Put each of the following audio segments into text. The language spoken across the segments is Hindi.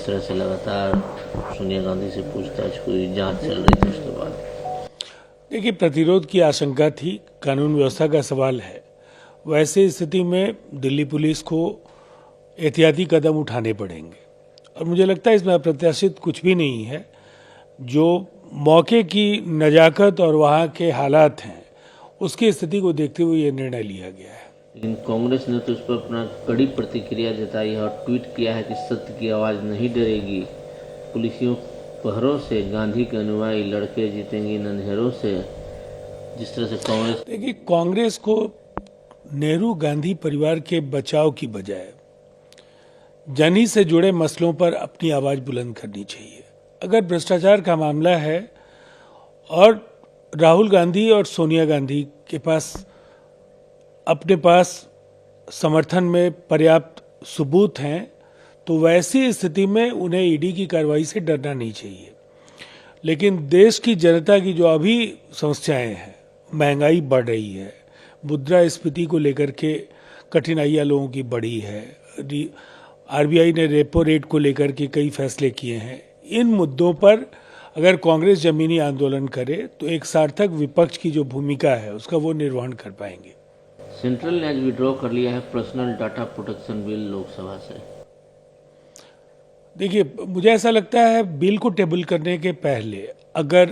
जिस तरह से लगातार सोनिया गांधी से पूछताछ हुई, जांच चल रही थी उसके बाद। देखिए, प्रतिरोध की आशंका थी, कानून व्यवस्था का सवाल है। वैसे स्थिति में दिल्ली पुलिस को एहतियाती कदम उठाने पड़ेंगे और मुझे लगता है इसमें अप्रत्याशित कुछ भी नहीं है। जो मौके की नज़ाकत और वहाँ के हालात हैं, उसकी स्थिति को देखते हुए ये निर्णय लिया गया है। लेकिन कांग्रेस ने तो इस पर अपना कड़ी प्रतिक्रिया जताई है और ट्वीट किया है कि सत्य की आवाज़ नहीं डरेगी, पुलिसियों पहरों से गांधी के अनुयायी लड़के जीतेंगे इन अंधेरों से। जिस तरह से कांग्रेस, देखिए, कांग्रेस को नेहरू गांधी परिवार के बचाव की बजाय जनहित से जुड़े मसलों पर अपनी आवाज़ बुलंद करनी चाहिए। अगर भ्रष्टाचार का मामला है और राहुल गांधी और सोनिया गांधी के पास अपने पास समर्थन में पर्याप्त सबूत हैं, तो वैसी स्थिति में उन्हें ईडी की कार्रवाई से डरना नहीं चाहिए। लेकिन देश की जनता की जो अभी समस्याएं हैं, महंगाई बढ़ रही है, मुद्रास्फीति को लेकर के कठिनाइयां लोगों की बढ़ी है, आरबीआई ने रेपो रेट को लेकर के कई फैसले किए हैं, इन मुद्दों पर अगर कांग्रेस जमीनी आंदोलन करे तो एक सार्थक विपक्ष की जो भूमिका है उसका वो निर्वहन कर पाएंगे। सेंट्रल ने आज विड्रॉ कर लिया है personal data protection bill Lok Sabha से। देखिए, मुझे ऐसा लगता है बिल को टेबल करने के पहले अगर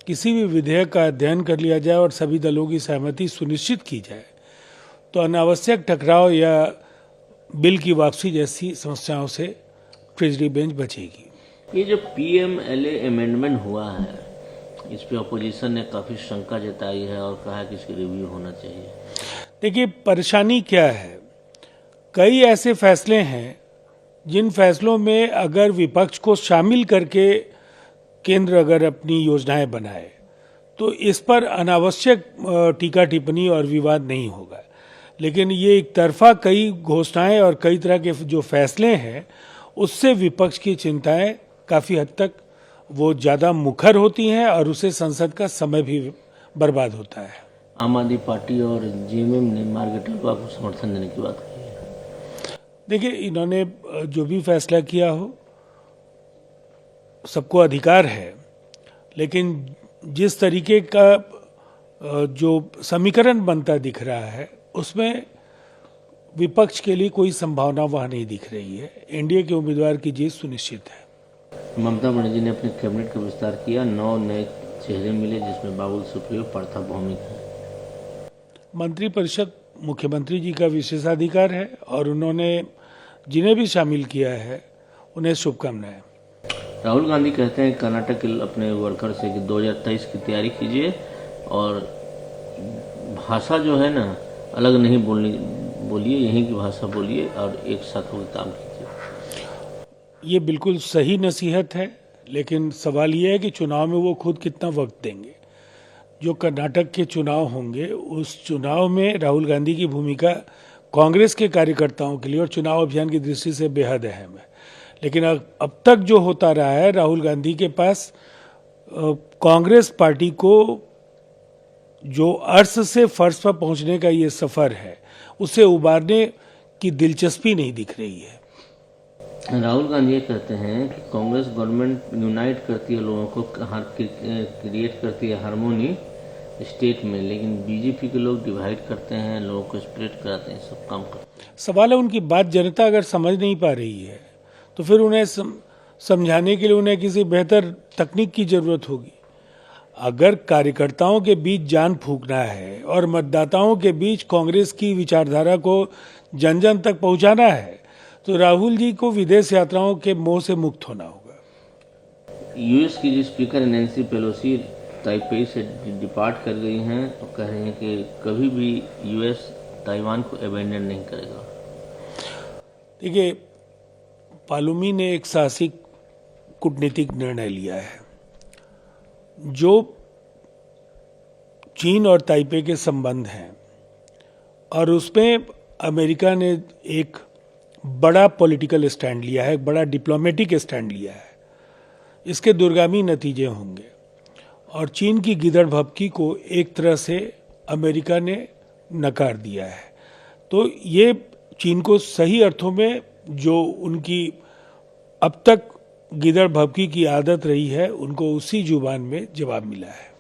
किसी भी विधेयक का अध्ययन कर लिया जाए और सभी दलों की सहमति सुनिश्चित की जाए तो अनावश्यक टकराव या बिल की वापसी जैसी समस्याओं से ट्रेजरी बेंच बचेगी। ये जो पीएमएलए अमेंडमेंट हुआ है, इस पे अपोजिशन ने काफ़ी शंका जताई है और कहा कि इसकी रिव्यू होना चाहिए। देखिए, परेशानी क्या है, कई ऐसे फैसले हैं जिन फैसलों में अगर विपक्ष को शामिल करके केंद्र अगर अपनी योजनाएं बनाए तो इस पर अनावश्यक टीका टिप्पणी और विवाद नहीं होगा। लेकिन ये एक तरफा कई घोषणाएं और कई तरह के जो फैसले हैं, उससे विपक्ष की चिंताएं काफ़ी हद तक वो ज़्यादा मुखर होती हैं और उससे संसद का समय भी बर्बाद होता है। आम आदमी पार्टी और जेएमएम ने मार्केटर को आपको समर्थन देने की बात कही है। देखिए, इन्होंने जो भी फैसला किया हो, सबको अधिकार है, लेकिन जिस तरीके का जो समीकरण बनता दिख रहा है उसमें विपक्ष के लिए कोई संभावना वहाँ नहीं दिख रही है। एनडीए के उम्मीदवार की जीत सुनिश्चित है। ममता बनर्जी ने अपने कैबिनेट का विस्तार किया, 9 नए चेहरे मिले जिसमें बाबुल सुप्रियो, पार्था भौमिक हैं। मंत्रिपरिषद मुख्यमंत्री जी का विशेषाधिकार है और उन्होंने जिन्हें भी शामिल किया है उन्हें शुभकामनाएं। राहुल गांधी कहते हैं कर्नाटक के अपने वर्कर से कि 2023 की तैयारी कीजिए और भाषा जो है ना अलग नहीं बोलिए, यहीं की भाषा बोलिए और एक साथ होकर काम कीजिए। ये बिल्कुल सही नसीहत है, लेकिन सवाल ये है कि चुनाव में वो खुद कितना वक्त देंगे। जो कर्नाटक के चुनाव होंगे उस चुनाव में राहुल गांधी की भूमिका कांग्रेस के कार्यकर्ताओं के लिए और चुनाव अभियान की दृष्टि से बेहद अहम है। लेकिन अब तक जो होता रहा है, राहुल गांधी के पास कांग्रेस पार्टी को जो अर्श से फर्श पर पहुंचने का ये सफर है उसे उबारने की दिलचस्पी नहीं दिख रही है। राहुल गांधी ये कहते हैं कि कांग्रेस गवर्नमेंट यूनाइट करती है लोगों को, क्रिएट करती है हारमोनी स्टेट में, लेकिन बीजेपी के लोग डिवाइड करते हैं, लोगों को स्प्लिट कराते हैं, सब काम करते हैं। सवाल है उनकी बात जनता अगर समझ नहीं पा रही है तो फिर उन्हें समझाने के लिए उन्हें किसी बेहतर तकनीक की जरूरत होगी। अगर कार्यकर्ताओं के बीच जान फूंकना है और मतदाताओं के बीच कांग्रेस की विचारधारा को जन जन तक पहुंचाना है तो राहुल जी को विदेश यात्राओं के मोह से मुक्त होना होगा। यूएस की जो स्पीकर नैंसी पेलोसी ताइपेई से डिपार्ट कर गई हैं और कह रही हैं कि कभी भी यूएस ताइवान को अबेंडन नहीं करेगा। देखिए, पालुमी ने एक साहसिक कूटनीतिक निर्णय लिया है। जो चीन और ताइपे के संबंध हैं और उसमें अमेरिका ने एक बड़ा पॉलिटिकल स्टैंड लिया है, एक बड़ा डिप्लोमेटिक स्टैंड लिया है, इसके दूरगामी नतीजे होंगे और चीन की गिदड़ भभकी को एक तरह से अमेरिका ने नकार दिया है। तो ये चीन को सही अर्थों में जो उनकी अब तक गिदड़ भभकी की आदत रही है, उनको उसी जुबान में जवाब मिला है।